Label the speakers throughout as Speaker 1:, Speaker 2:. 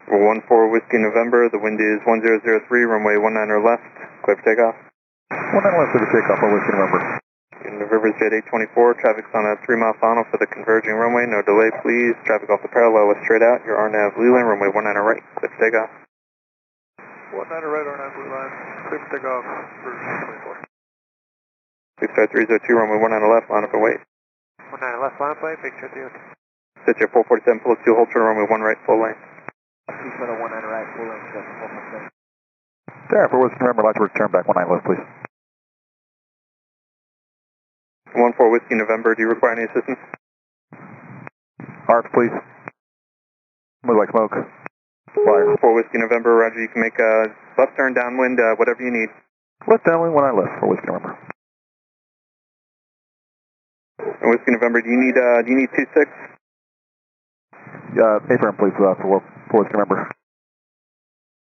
Speaker 1: 14 Whiskey November, the wind is 1003, runway 19 left, clear for takeoff.
Speaker 2: 19 left for the takeoff on Whiskey November.
Speaker 1: Rivers Jet 824, traffic's on a 3-mile final for the converging runway, no delay please, traffic off the parallel with straight out, your RNAV blue line, runway 19 right, clear for takeoff.
Speaker 3: 19 right, RNAV blue line, clear for takeoff for 24.
Speaker 1: 6 star 302, runway 19 left, line up and wait.
Speaker 3: 19 left, line up, wait, big check you.
Speaker 1: Sit your 447, pull up 2, hold turn runway 1 right, full lane.
Speaker 3: Please put a 19 right, full lane, just 447.
Speaker 2: There, for Whiskey November, like to return back 19 left, please.
Speaker 1: 14 Whiskey November, do you require any assistance?
Speaker 2: Arts, please. Move like smoke. Fire.
Speaker 1: 4 Whiskey November, roger, you can make a left turn downwind, whatever you need.
Speaker 2: Left downwind, 19 left for Whiskey November.
Speaker 1: Whiskey November, do you need 26?
Speaker 2: Affirm, please, for Whiskey November.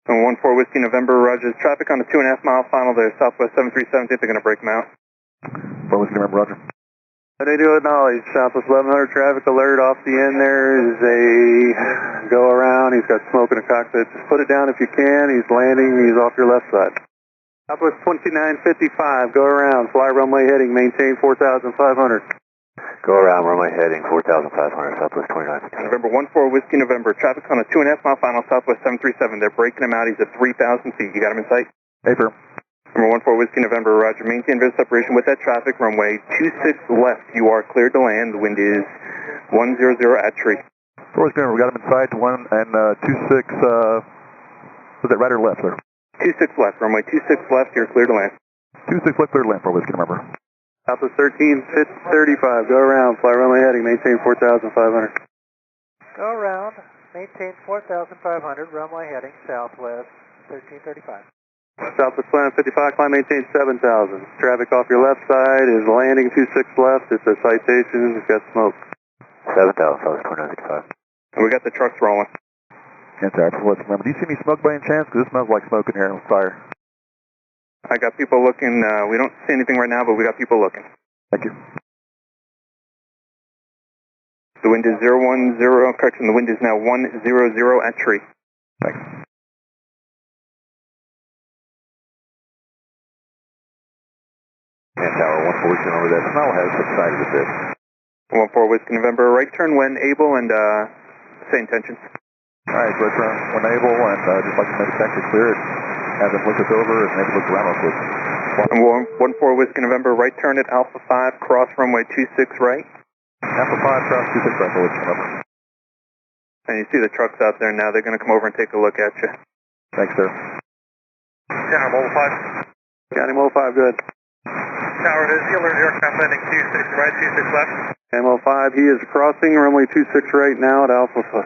Speaker 1: And 14 Whiskey November, roger, traffic on the 2.5 mile final there, Southwest 737, they're going to break them out.
Speaker 2: For Whiskey November, roger.
Speaker 1: How do you do it now? Southwest 1100 traffic alert off the end there is a go around. He's got smoke in the cockpit. Just put it down if you can. He's landing. He's off your left side. Southwest 2955, go around. Fly runway heading, maintain 4,500.
Speaker 4: Go around, runway heading 4,500, Southwest 2955.
Speaker 1: November 14 Whiskey November, traffic's on a 2.5 mile final, Southwest 737. They're breaking him out. He's at 3,000 feet. You got him in sight?
Speaker 2: Affirm.
Speaker 1: Number 14 Whiskey November, roger. Maintain visual separation with that traffic. Runway 26 left. You are cleared to land. The wind is 100 at tree.
Speaker 2: For Whiskey November, we got him in sight. 1 and 26, was that right or left, sir?
Speaker 1: 26 left. Runway 26 left. You're cleared to land.
Speaker 2: 26 left, clear to land for Whiskey November.
Speaker 1: Southwest 1335. Go around. Fly runway heading. Maintain 4,500.
Speaker 3: Go around, maintain 4,500, runway heading southwest 1335.
Speaker 1: Southwest Planet 55, climb maintain 7,000. Traffic off your left side is landing 26 left. It's a citation. It's got smoke.
Speaker 4: 7,000, Southwest 2955.
Speaker 1: And we got the trucks rolling.
Speaker 2: That's all right, for Whiskey November. Do you see any smoke by any chance? Because it smells like smoke in here with fire.
Speaker 1: I got people looking. We don't see anything right now, but we got people looking.
Speaker 2: Thank you.
Speaker 1: The wind is 010. Correction, the wind is now 100 at tree.
Speaker 2: Thanks.
Speaker 4: And Tower 14 Whiskey November, that smell has subsided a bit.
Speaker 1: 14 Whiskey November, right turn when able and same intentions.
Speaker 2: Alright, right turn when able, and just like to make it actually clear, have them look us over and maybe look around real quick.
Speaker 1: 14 Whiskey November, right turn at Alpha 5, cross runway 26 right.
Speaker 2: Alpha 5, cross 26 right for Whiskey November.
Speaker 1: And you see the trucks out there now. They're going to come over and take a look at you.
Speaker 2: Thanks, sir.
Speaker 3: Tower, Mobile 5.
Speaker 1: County Mo 5, good.
Speaker 3: Tower, it is the alert aircraft landing 26 right, 26 left.
Speaker 1: Mo 5, he is crossing runway 26 right now at Alpha 5.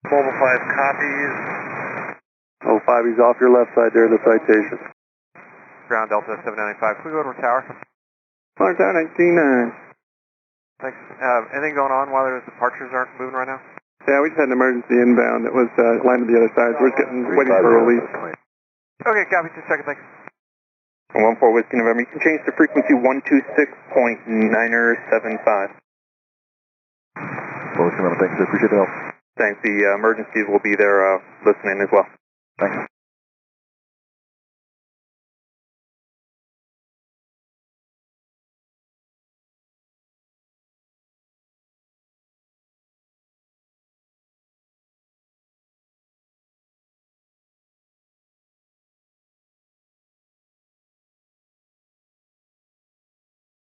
Speaker 3: Mobile 5 copies.
Speaker 1: Oh, 5, he's off your left side there, the citation.
Speaker 3: Ground Delta 795. Can we go to tower?
Speaker 1: Flight Tower 199.
Speaker 3: Thanks. Anything going on while the departures aren't moving right now?
Speaker 1: Yeah, we just had an emergency inbound that was landed the other side. We're just waiting for a release.
Speaker 3: Okay, copy. 2 seconds. Thanks.
Speaker 1: 14 Whiskey November, you can change to frequency 126.975.
Speaker 2: Well, Whiskey November, thanks, sir. Appreciate the help.
Speaker 1: Thanks. The emergencies will be there listening as well.
Speaker 2: Thanks.